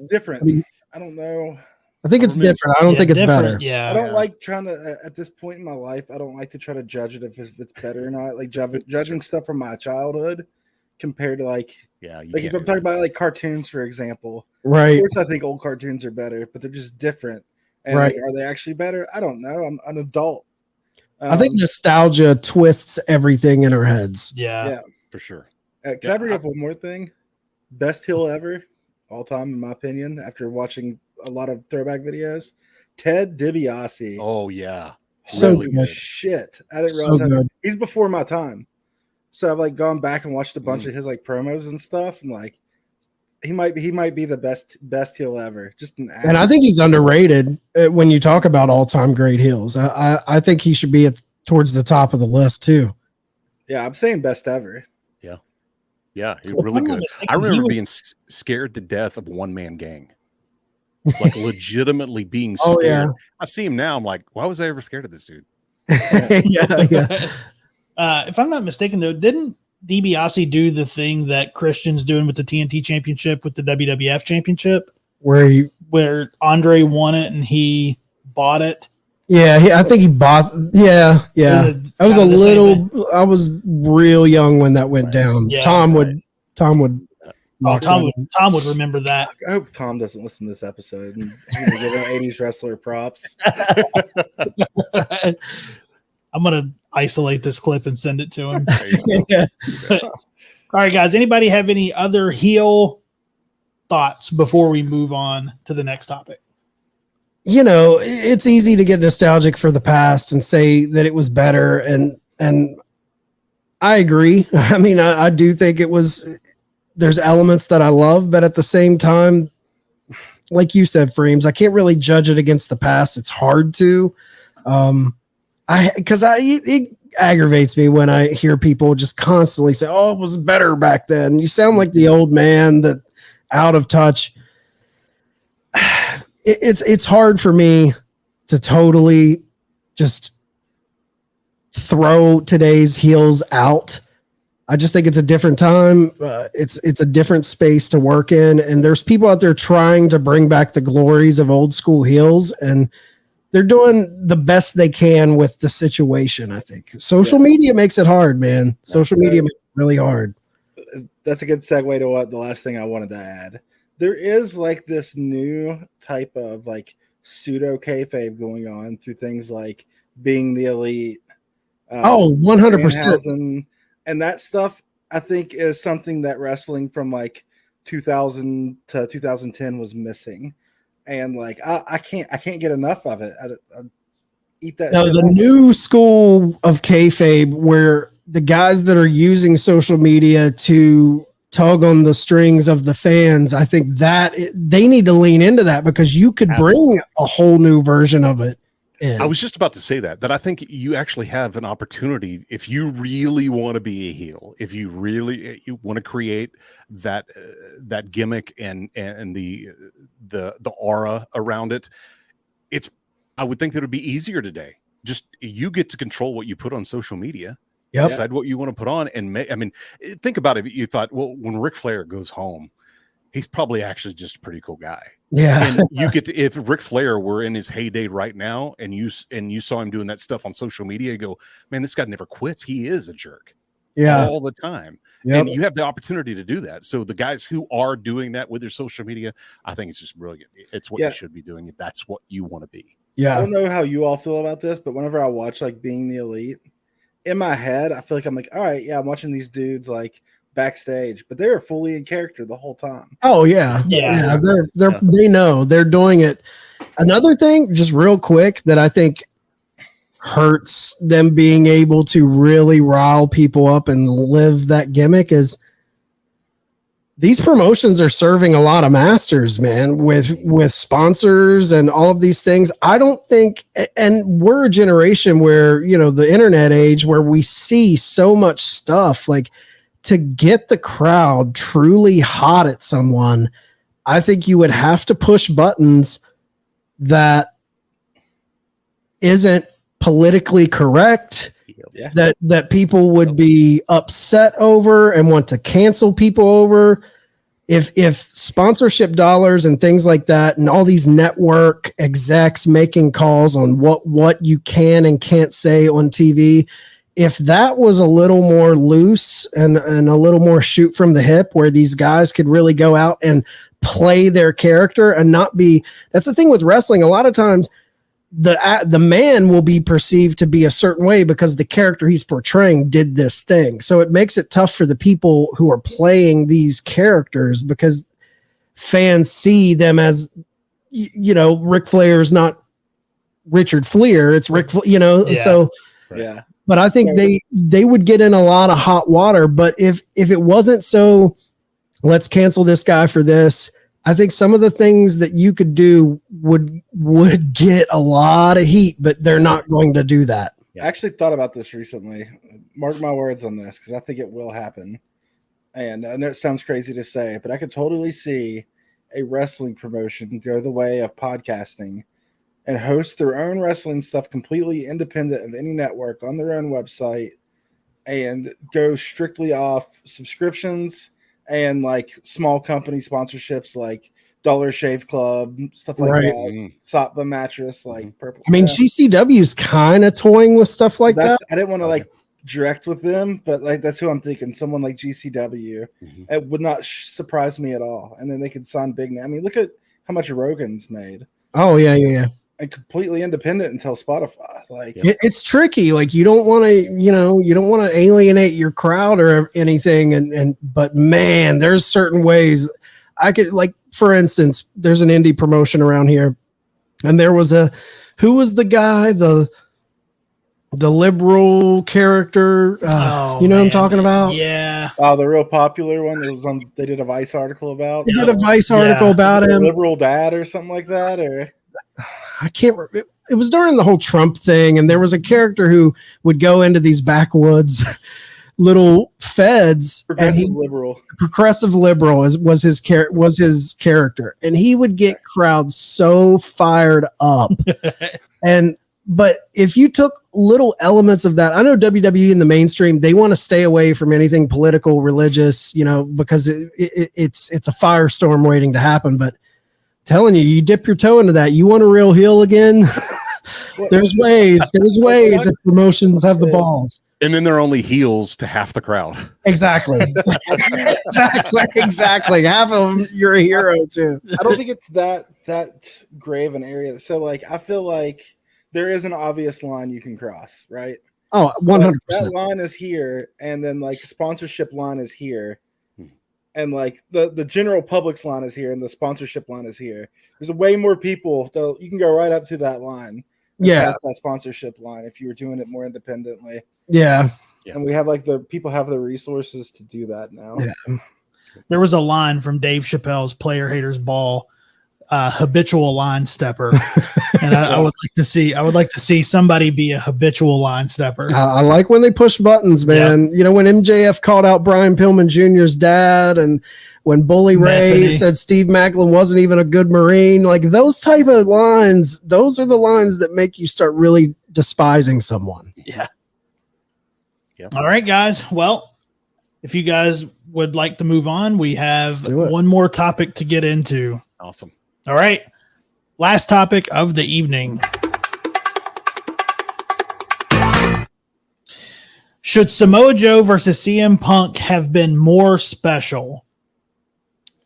different? I don't know. I think it's different. I don't think it's better. Yeah. I don't like trying to, at this point in my life, I don't like to try to judge it if it's better or not. Like judging stuff from my childhood compared to like if I'm talking about like cartoons, for example. Right. Of course, I think old cartoons are better, but they're just different. And right. Like, are they actually better? I don't know. I'm an adult. I think nostalgia twists everything in our heads. Yeah, for sure. Can I bring up one more thing? Best heel ever, all time, in my opinion, after watching a lot of throwback videos, Ted DiBiase. Oh, yeah. So Holy good. Shit. I didn't realize he's before my time. So I've like gone back and watched a bunch of his like promos and stuff, and like he might be the best heel ever. Just an and I think he's underrated when you talk about all-time great heels. I think he should be towards the top of the list too. Yeah, I'm saying best ever. Yeah, he's really good. I remember being scared to death of One Man Gang. Like legitimately being scared. Yeah. I see him now. I'm like, why was I ever scared of this dude? yeah. If I'm not mistaken, though, didn't DiBiase do the thing that Christian's doing with the TNT Championship with the WWF Championship, where Andre won it and he bought it? Yeah, I think he bought. Yeah. I was I was real young when that went down. Yeah, Tom would. Tom would remember that. I hope Tom doesn't listen to this episode and give an 80s wrestler props. I'm gonna isolate this clip and send it to him. There you go. All right, guys. Anybody have any other heel thoughts before we move on to the next topic? You know, it's easy to get nostalgic for the past and say that it was better, and I agree. I mean, I do think there's elements that I love, but at the same time, like you said, Freems, I can't really judge it against the past. It's hard to, it aggravates me when I hear people just constantly say, "Oh, it was better back then." You sound like the old man that out of touch. It's hard for me to totally just throw today's heels out. I just think it's a different time. It's a different space to work in, and there's people out there trying to bring back the glories of old school heels, and they're doing the best they can with the situation. I think social media makes it hard, man. Social media makes it really hard. That's a good segue to what the last thing I wanted to add. There is like this new type of like pseudo kayfabe going on through things like Being the Elite. 100%. And that stuff, I think, is something that wrestling from like 2000 to 2010 was missing. And like, I can't get enough of it. I eat that. No, the new school of kayfabe where the guys that are using social media to tug on the strings of the fans, I think that they need to lean into that, because you could bring a whole new version of it in. I was just about to say that I think you actually have an opportunity if you really want to be a heel, if you really want to create that gimmick and the aura around it. I would think that it would be easier today. Just you get to control what you put on social media. Yep. Decide what you want to put on, and I mean, think about it. You thought, well, when Ric Flair goes home, he's probably actually just a pretty cool guy. Yeah. And you get to, if Ric Flair were in his heyday right now, and you saw him doing that stuff on social media, you go, man, this guy never quits. He is a jerk. Yeah. All the time. Yep. And you have the opportunity to do that. So the guys who are doing that with their social media, I think it's just brilliant. It's what you should be doing if that's what you want to be. Yeah. I don't know how you all feel about this, but whenever I watch like Being the Elite, in my head, I feel like I'm like, all right, yeah, I'm watching these dudes like backstage, but they're fully in character the whole time. Oh yeah. They know they're doing it. Another thing, just real quick, that I think hurts them being able to really rile people up and live that gimmick is these promotions are serving a lot of masters, man, with sponsors and all of these things. I don't think, and we're a generation where, you know, the internet age where we see so much stuff, like to get the crowd truly hot at someone, I think you would have to push buttons that isn't politically correct, that people would be upset over and want to cancel people over. If sponsorship dollars and things like that, and all these network execs making calls on what you can and can't say on TV, if that was a little more loose and a little more shoot from the hip, where these guys could really go out and play their character and not be, that's the thing with wrestling. A lot of times the man will be perceived to be a certain way because the character he's portraying did this thing. So it makes it tough for the people who are playing these characters, because fans see them as, you know, Ric Flair's not Richard Fleer, it's Ric, so yeah. But I think they would get in a lot of hot water. But if it wasn't so, let's cancel this guy for this, I think some of the things that you could do would get a lot of heat, but they're not going to do that. I actually thought about this recently. Mark my words on this, because I think it will happen. And I know it sounds crazy to say, but I could totally see a wrestling promotion go the way of podcasting and host their own wrestling stuff completely independent of any network on their own website, and go strictly off subscriptions and like small company sponsorships like Dollar Shave Club, stuff like that. Satva mattress, like purple. I mean, GCW's kind of toying with stuff like that. I didn't want to like direct with them, but like that's who I'm thinking. Someone like GCW, it would not surprise me at all. And then they could sign big name. I mean, look at how much Rogan's made. Oh yeah. and completely independent until Spotify. Like it's tricky. Like you don't want to alienate your crowd or anything. But man, there's certain ways I could, like, for instance, there's an indie promotion around here, and there was who was the guy, the liberal character, you know what I'm talking about? Yeah. Oh, the real popular one that was on. They did a Vice article about. They did a Vice article about him. Liberal dad or something like that, or I can't remember. It was during the whole Trump thing, and there was a character who would go into these backwoods little feds. Progressive liberal Was his character, and he would get crowds so fired up. But if you took little elements of that, I know WWE in the mainstream, they want to stay away from anything political, religious, because it's a firestorm waiting to happen. But telling you dip your toe into that, you want a real heel again. There's ways if promotions have the balls. And then they're only heels to half the crowd. Exactly. Exactly. Half of them, you're a hero too. I don't think it's that grave an area. So like, I feel like there is an obvious line you can cross, right? Oh, 100%. That line is here, and then like sponsorship line is here, and like the general public's line is here, and the sponsorship line is here. There's way more people, though. You can go right up to that line. Past that sponsorship line if you were doing it more independently. Yeah. And we have like the people have the resources to do that now. Yeah. There was a line from Dave Chappelle's Player Haters Ball, habitual line stepper. And I would like to see somebody be a habitual line stepper. I like when they push buttons, man. Yep. When MJF called out Brian Pillman Jr.'s dad, and when Bully Ray said Steve Macklin wasn't even a good Marine, like those type of lines, those are the lines that make you start really despising someone. Yeah. All right, guys. Well, if you guys would like to move on, we have one more topic to get into. Awesome. All right. Last topic of the evening. Should Samoa Joe versus CM Punk have been more special?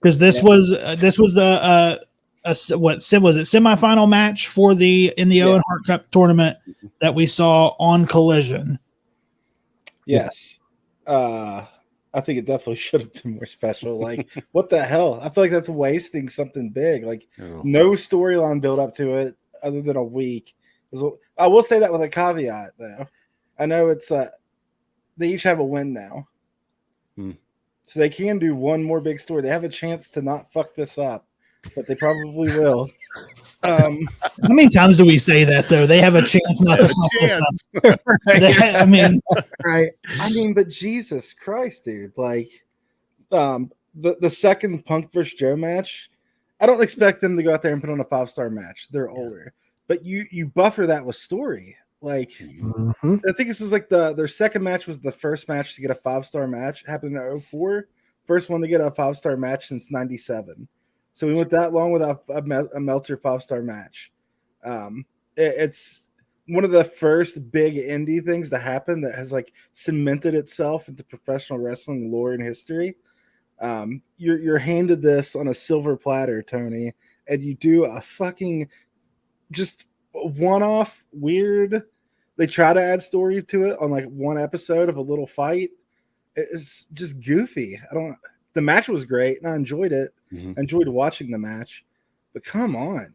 Because this was the semifinal match for the Owen Hart Cup tournament that we saw on Collision. Yes. I think it definitely should have been more special. Like, what the hell? I feel like that's wasting something big. Like, no storyline build up to it other than a week. I will say that with a caveat, though. I know it's they each have a win now. So they can do one more big story. They have a chance to not fuck this up, but they probably will. How many times do we say that, though? They have a chance not to fuck this up. Right. I mean, but Jesus Christ, dude. Like, the second Punk versus Joe match, I don't expect them to go out there and put on a 5-star match. They're older. But you buffer that with story. Like, I think this is like their second match was the first match to get a 5-star match. It happened in 2004. First one to get a 5-star match since 97. So we went that long without a Meltzer 5-star match. It's one of the first big indie things to happen that has like cemented itself into professional wrestling lore and history. You're handed this on a silver platter, Tony, and you do a fucking just one-off weird. They try to add story to it on like one episode of a little fight. It's just goofy. The match was great and I enjoyed it. I enjoyed watching the match, but come on.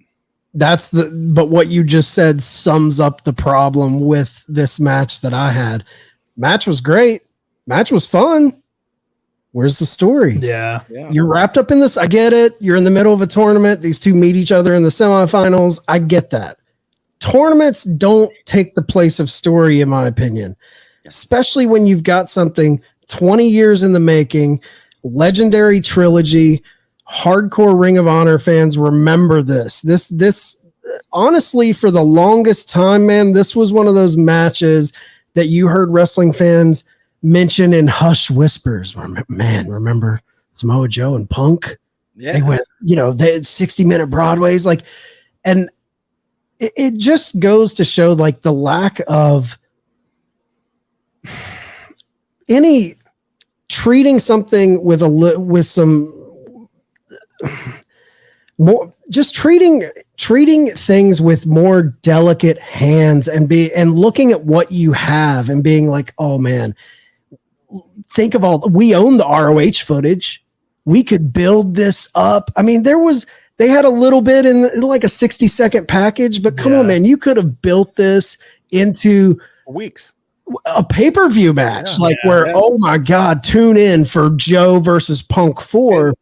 But what you just said sums up the problem with this match that I had. Match was great. Match was fun. Where's the story? Yeah. You're wrapped up in this. I get it. You're in the middle of a tournament. These two meet each other in the semifinals. I get that. Tournaments don't take the place of story, in my opinion, especially when you've got something 20 years in the making, legendary trilogy, hardcore Ring of Honor fans remember this. This honestly, for the longest time, man, this was one of those matches that you heard wrestling fans mention in hushed whispers. Remember Samoa Joe and Punk? Yeah. They went, they had 60-minute Broadways, and it just goes to show like the lack of any treating something with some more just treating things with more delicate hands and looking at what you have and being like, oh man, think of we own the ROH footage. We could build this up. I mean, they had a little bit in like a 60-second package, but come on, man, you could have built this into weeks. A pay-per-view match, oh my God, tune in for Joe versus Punk 4.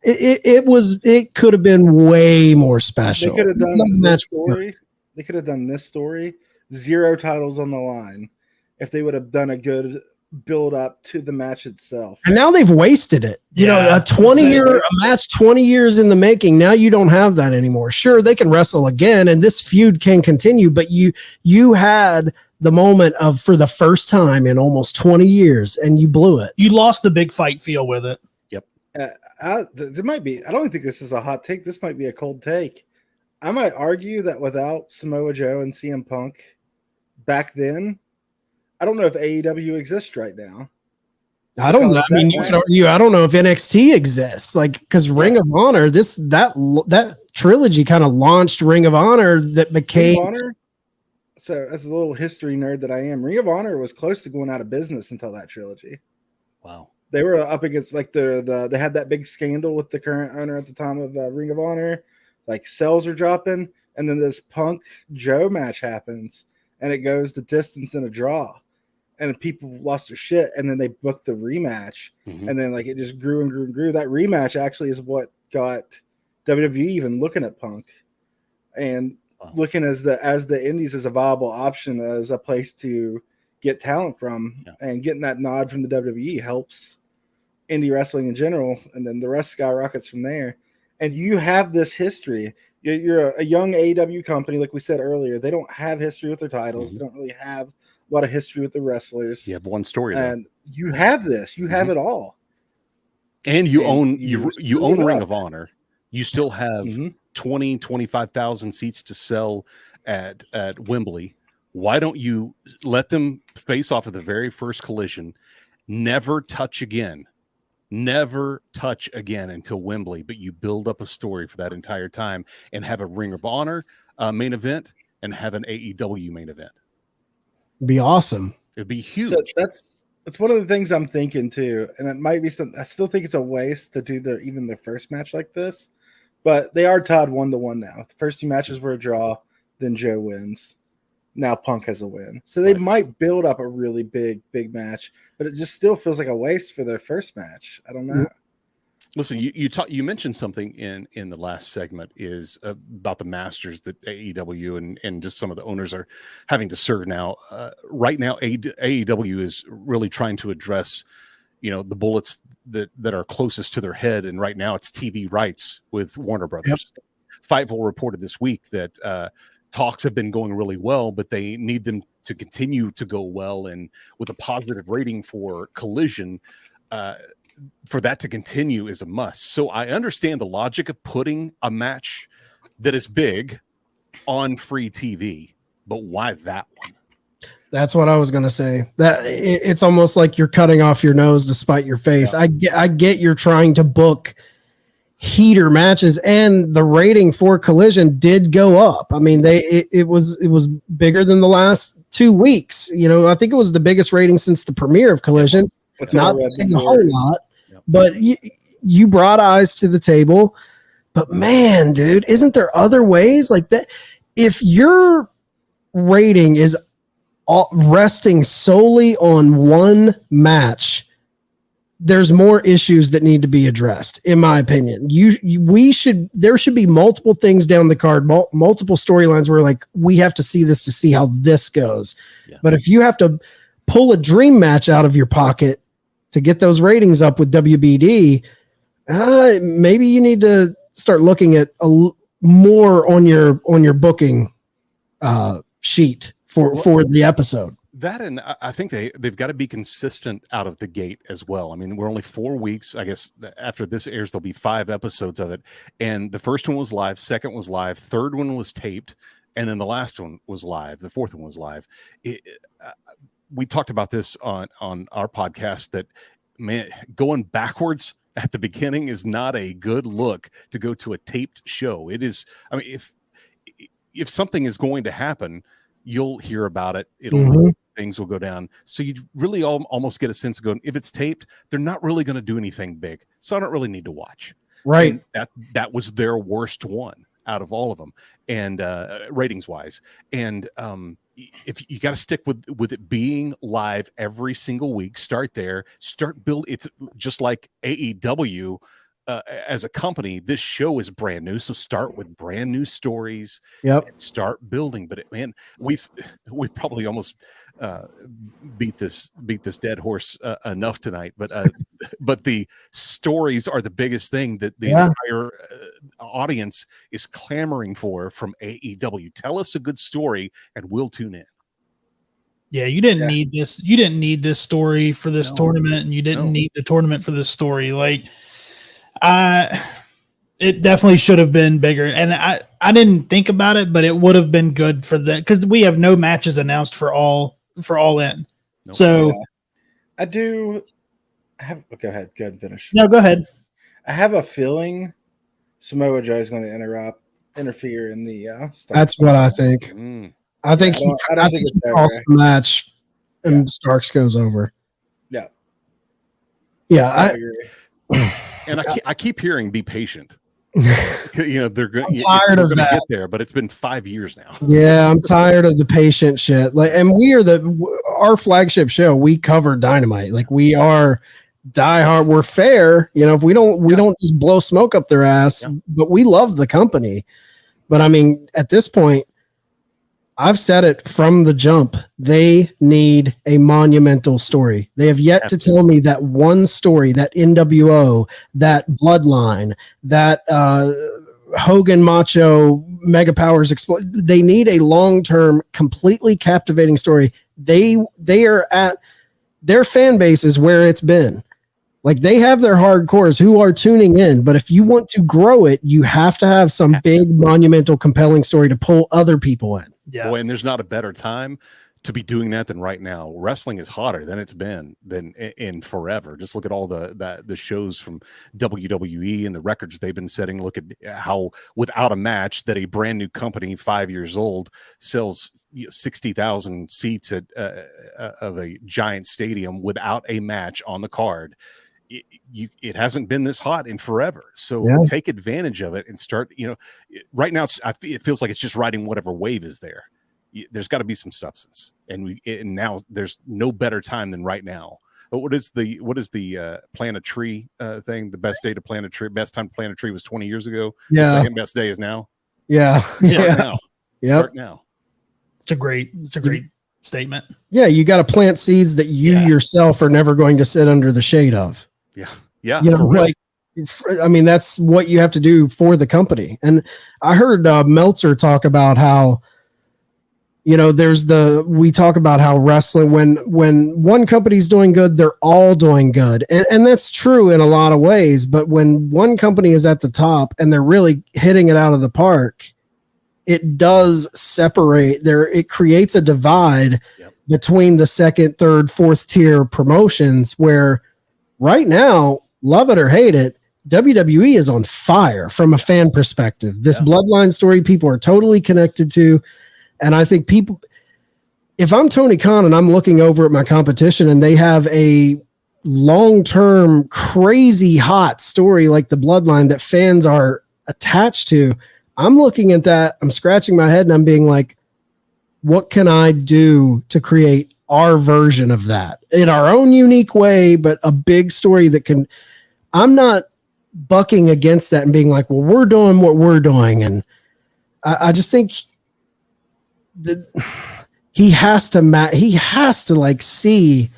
It could have been way more special. They could have done this story. They could have done this story. 0 titles on the line if they would have done a good build up to the match itself. And now they've wasted it. You know, a match 20 years in the making. Now you don't have that anymore. Sure, they can wrestle again and this feud can continue, but you had the moment of for the first time in almost 20 years and you blew it. You lost the big fight feel with it. Yep. There might be, I don't think this is a hot take. This might be a cold take. I might argue that without Samoa Joe and CM Punk back then, I don't know if AEW exists right now. I don't know. I mean, you can argue, I don't know if NXT exists, like, because Ring of Honor, that trilogy kind of launched Ring of Honor that became. Ring of Honor? So, as a little history nerd that I am, Ring of Honor was close to going out of business until that trilogy. Wow. They were up against like they had that big scandal with the current owner at the time of Ring of Honor, like sales are dropping, and then this Punk Joe match happens, and it goes the distance in a draw, and people lost their shit, and then they booked the rematch, and then like it just grew and grew and grew. That rematch actually is what got WWE even looking at Punk, and looking as the Indies as a viable option as a place to get talent from, and getting that nod from the WWE helps indie wrestling in general, and then the rest skyrockets from there. And you have this history. You're a young AEW company, like we said earlier. They don't have history with their titles. They don't really have a lot of history with the wrestlers. You have one story, and you have this. You have it all, and you own Ring of Honor. You still have 25,000 seats to sell at Wembley. Why don't you let them face off at the very first collision? Never touch again until Wembley, but you build up a story for that entire time and have a Ring of Honor main event and have an AEW main event. It'd be awesome. It'd be huge. So that's one of the things I'm thinking too. And it might be I still think it's a waste to do their first match like this, but they are tied 1-1 now. The first 2 matches were a draw, then Joe wins. Now Punk has a win. So they might build up a really big match, but it just still feels like a waste for their first match. I don't know. Listen, you mentioned something in the last segment is about the masters that AEW and just some of the owners are having to serve now. Right now, AEW is really trying to address, the bullets that are closest to their head. And right now it's TV rights with Warner Brothers. Yep. Fightful reported this week that talks have been going really well, but they need them to continue to go well. And with a positive rating for Collision, for that to continue is a must. So I understand the logic of putting a match that is big on free TV, but why that one? That's what I was going to say. That it's almost like you're cutting off your nose to spite your face. Yeah. I get you're trying to book heater matches, and the rating for Collision did go up. I mean, it was bigger than the last 2 weeks. I think it was the biggest rating since the premiere of Collision. It's not saying a whole lot, but you brought eyes to the table. But man, dude, isn't there other ways like that? If your rating is resting solely on one match, there's more issues that need to be addressed, in my opinion. There should be multiple things down the card, multiple storylines where like we have to see this to see how this goes. Yeah. But if you have to pull a dream match out of your pocket to get those ratings up with WBD, maybe you need to start looking at more on your booking sheet for the episode. That, and I think they've got to be consistent out of the gate as well. I mean, we're only 4 weeks. I guess after this airs, there'll be 5 episodes of it. And the first one was live, second was live, third one was taped, and then the last one was live. The fourth one was live. We talked about this on our podcast that, man, going backwards at the beginning is not a good look to go to a taped show. It is. I mean, if something is going to happen, you'll hear about it. Things will go down. So you really almost get a sense of going, if it's taped, they're not really going to do anything big. So I don't really need to watch. Right. And that was their worst one out of all of them, and ratings wise. And if you got to stick with it being live every single week, start there, build. It's just like AEW. As a company, this show is brand new, so start with brand new stories. Yep. And start building. But we probably almost beat this dead horse enough tonight. But the stories are the biggest thing that the entire audience is clamoring for from AEW. Tell us a good story, and we'll tune in. Yeah, you didn't need this. You didn't need this story for this tournament, and you didn't need the tournament for this story. Like. It definitely should have been bigger, and I didn't think about it, but it would have been good for that because we have no matches announced for all in. Nope. So I do have. Go ahead and finish. No, go ahead. I have a feeling Samoa Joe is going to interfere in the. That's what I think. I think he calls the match, and Starks goes over. Yeah. Yeah, I agree. And I keep hearing, be patient. They're going to get there, but it's been 5 years now. Yeah, I'm tired of the patient shit. Like, and we are our flagship show. We cover Dynamite. Like, we are diehard. We're fair. If we don't just blow smoke up their ass, but we love the company. But I mean, at this point, I've said it from the jump. They need a monumental story. They have yet to tell me that one story, that NWO, that Bloodline, that Hogan Macho Mega Powers explode. They need a long-term, completely captivating story. They are at their fan base is where it's been. Like, they have their hardcores who are tuning in, but if you want to grow it, you have to have some big, monumental, compelling story to pull other people in. Yeah. Boy, and there's not a better time to be doing that than right now. Wrestling is hotter than it's been in forever. Just look at all the shows from WWE and the records they've been setting. Look at how without a match that a brand new company 5 years old sells 60,000 seats at of a giant stadium without a match on the card. It hasn't been this hot in forever. So take advantage of it and start, right now it feels like it's just riding whatever wave is there. There's got to be some substance, and now there's no better time than right now. But what is the plant a tree thing? The best day to plant a tree, best time to plant a tree was 20 years ago. Yeah. The second best day is now. Yeah. Start now. Yep. Start now. It's a great statement. Yeah. You got to plant seeds that you yourself are never going to sit under the shade of. Yeah. Yeah. I mean, that's what you have to do for the company. And I heard Meltzer talk about how, we talk about how wrestling, when one company's doing good, they're all doing good. And that's true in a lot of ways. But when one company is at the top and they're really hitting it out of the park, it does separate there. It creates a divide between the second, third, fourth tier promotions where right now, love it or hate it, WWE is on fire from a fan perspective. This Bloodline story, people are totally connected to. And I think if I'm Tony Khan and I'm looking over at my competition and they have a long-term, crazy hot story like the Bloodline that fans are attached to, I'm looking at that, I'm scratching my head and I'm being like, what can I do to create our version of that in our own unique way, but a big story that can, I'm not bucking against that and being like, well, we're doing what we're doing. And I just think that he has to like see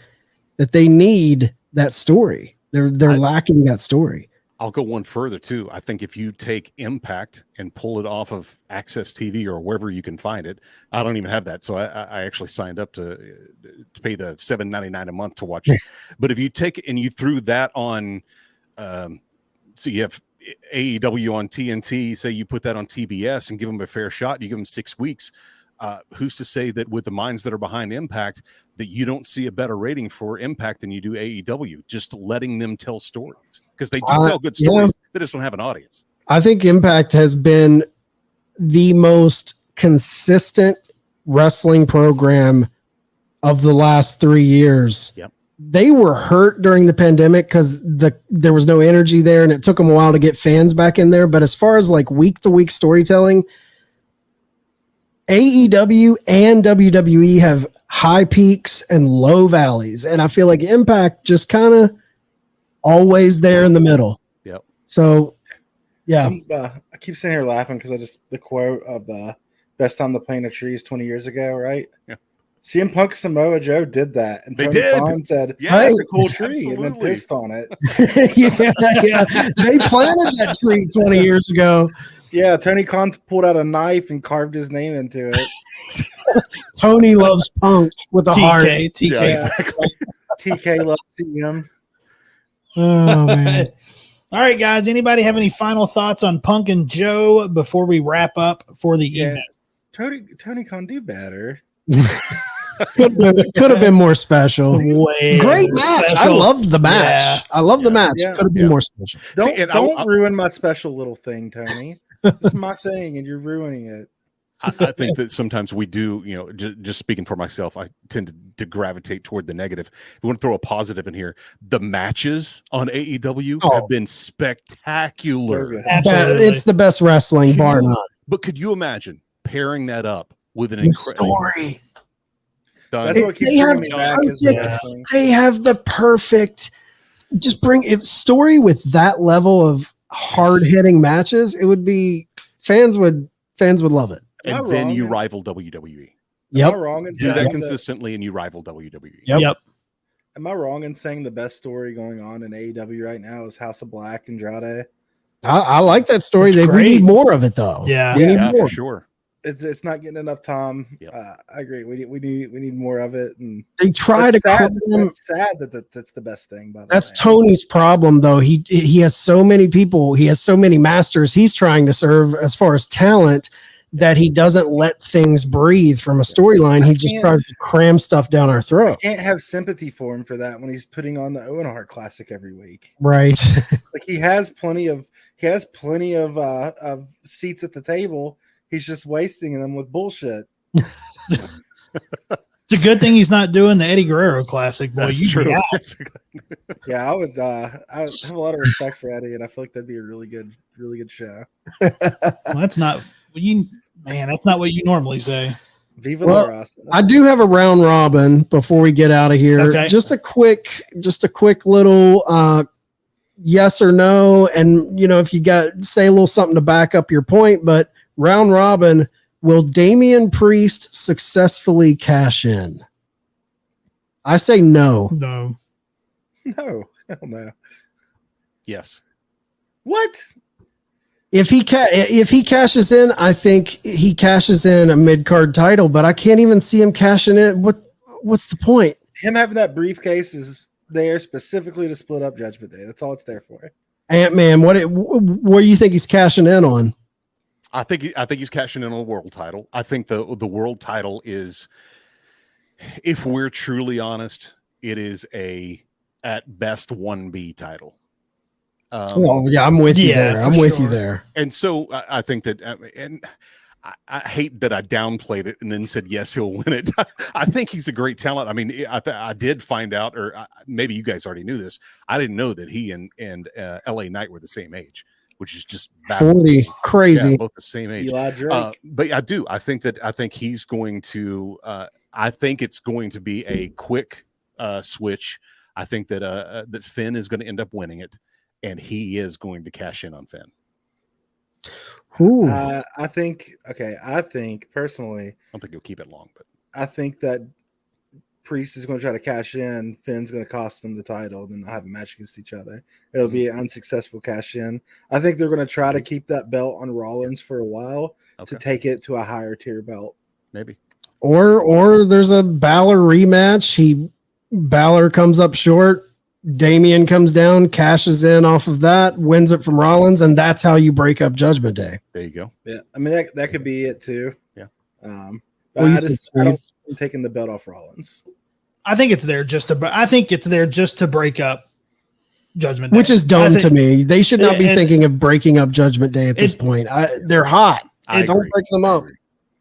that they need that story. They're lacking that story. I'll go one further too. I think if you take Impact and pull it off of Access TV or wherever you can find it, I don't even have that. So I actually signed up to pay the $7.99 a month to watch it. But if you take and you threw that on, so you have AEW on TNT, say you put that on TBS and give them a fair shot, you give them 6 weeks. who's to say that with the minds that are behind Impact that you don't see a better rating for Impact than you do AEW? Just letting them tell stories, because they do tell good stories. They just don't have an audience. I think Impact has been the most consistent wrestling program of the last 3 years. Yep. They were hurt during the pandemic because there was no energy there, and it took them a while to get fans back in there. But as far as like week to week storytelling, AEW and WWE have high peaks and low valleys, and I feel like Impact just kind of always there in the middle. Yep. So, yeah. I keep sitting here laughing because the quote of the best time to plant a tree is 20 years ago, right? Yeah. CM Punk Samoa Joe did that, and They Tony did. Khan said, Yeah, "That's a cool tree," absolutely. and then pissed on it. yeah. They planted that tree 20 years ago. Yeah, Tony Khan pulled out a knife and carved his name into it. Tony loves Punk with a heart. TK. Yeah, exactly. TK loves CM. Oh, man. All right, guys. Anybody have any final thoughts on Punk and Joe before we wrap up for the evening? Tony Khan do better. Could have been more special. Way Great more match. special. I loved the match. Yeah. I love the match. Yeah. Could have been more special. Don't ruin my special little thing, Tony. It's my thing, and you're ruining it. I think that sometimes we do, just speaking for myself, I tend to gravitate toward the negative. If we want to throw a positive in here, the matches on AEW have been spectacular. Absolutely. It's the best wrestling, bar none. But could you imagine pairing that up with an incredible Story. That's what keeps bringing me back. Is the wrestling. They have the perfect. Just bring if story with that level of hard hitting matches. It would be fans would love it. And Am I then wrong? you rival WWE. Yep. Am I wrong in Do saying that consistently, and you rival WWE. Yep. Am I wrong in saying the best story going on in AEW right now is House of Black and Andrade? I like that story. It's We great. need more of it though. Yeah. We need Yeah, more. for sure. It's not getting enough time. Yep. I agree. We need more of it. And They try to it's sad, cram. it's sad that that's the best thing. By the That's way. Tony's problem, though. He has so many people. He has so many masters he's trying to serve as far as talent that he doesn't let things breathe from a storyline. He just tries to cram stuff down our throat. Can't have sympathy for him for that when he's putting on the Owen Hart Classic every week. Right. Like he has plenty of seats at the table. He's just wasting them with bullshit. It's a good thing he's not doing the Eddie Guerrero Classic, boy. That's You true. got Yeah, I would have a lot of respect for Eddie, and I feel like that'd be a really good show. well, that's not that's not what you normally say. Viva Well, la Raza. I do have a round robin before we get out of here. Okay. Just a quick little yes or no, and if you say a little something to back up your point. But round robin, will Damian Priest successfully cash in? I say no. No. No, hell no. Yes. What? If he cashes in, I think he cashes in a mid-card title, but I can't even see him cashing in. What's the point? Him having that briefcase is there specifically to split up Judgment Day. That's all it's there for. ANTMAN, what do you think he's cashing in on? I think he's cashing in on the world title. I think the world title is, if we're truly honest, it is at best 1B title. I'm with you there. I'm with you there. And so I think that, and I hate that I downplayed it and then said, yes, he'll win it. I think he's a great talent. I mean, I did find out, or maybe you guys already knew this. I didn't know that he and LA Knight were the same age, which is just 40, crazy. Yeah, both the same age. Eli Drake. But I do. I think he's going to. I think it's going to be a quick switch. I think that Finn is going to end up winning it, and he is going to cash in on Finn. I think personally, I don't think he'll keep it long, but I think that Priest is going to try to cash in. Finn's going to cost them the title. Then they'll have a match against each other. It'll be an unsuccessful cash in. I think they're going to try to keep that belt on Rollins for a while to take it to a higher tier belt. Maybe. Or there's a Balor rematch. Balor comes up short. Damian comes down, cashes in off of that, wins it from Rollins, and that's how you break up Judgment Day. There you go. Yeah, I mean that could be it too. Yeah. But But Well, I don't want him taking the belt off Rollins. I think it's there just to break up Judgment Day. Which is dumb to me. They should not be thinking of breaking up Judgment Day at this point. They're hot. Don't break them up.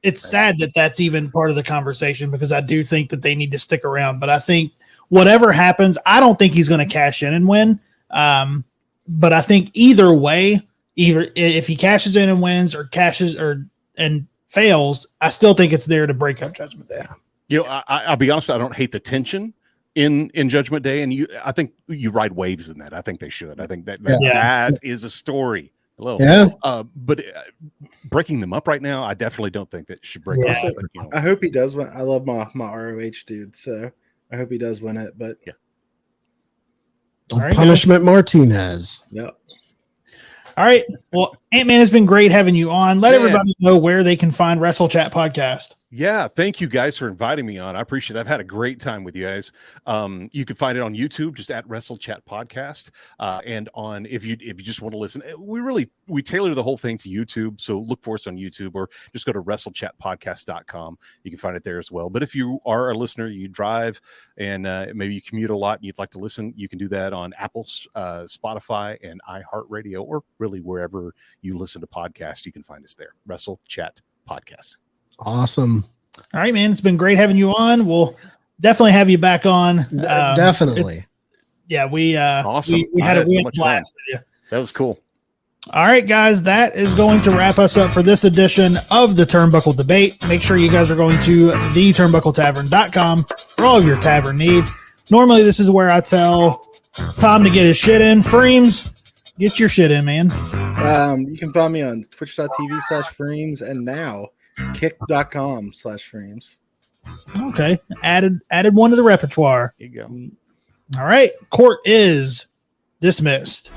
It's sad that that's even part of the conversation because I do think that they need to stick around. But I think whatever happens, I don't think he's going to cash in and win. But I think either way, either if he cashes in and wins or and fails, I still think it's there to break up Judgment Day. You know, I'll be honest, I don't hate the tension in Judgment Day, and I think you ride waves in that. I think they should. I think that is a story. But breaking them up right now, I definitely don't think that should break them up. But, you know. I hope he does win. I love my ROH dude, so I hope he does win it. But yeah, Punishment Martinez. Yeah. All right. Well, Ant-Man, has been great having you on. Let everybody know where they can find Wrestle Chat Podcast. Yeah, thank you guys for inviting me on. I appreciate it. I've had a great time with you guys. You can find it on YouTube, just at Wrestle Chat Podcast. And on if you just want to listen, we tailor the whole thing to YouTube. So look for us on YouTube or just go to WrestleChatPodcast.com. You can find it there as well. But if you are a listener, you drive and maybe you commute a lot and you'd like to listen, you can do that on Apple, Spotify, and iHeartRadio, or really wherever you listen to podcasts, you can find us there. Wrestle Chat Podcast. Awesome. All right, man. It's been great having you on. We'll definitely have you back on. Definitely. We awesome. We had so much fun. with you. That was cool. All right, guys, that is going to wrap us up for this edition of the Turnbuckle Debate. Make sure you guys are going to theturnbuckletavern.com for all of your tavern needs. Normally, this is where I tell Tom to get his shit in. Freems, get your shit in, man. You can find me on twitch.tv/Freems and now kick.com/Freems. Okay. Added one to the repertoire. There you go. All right. Court is dismissed.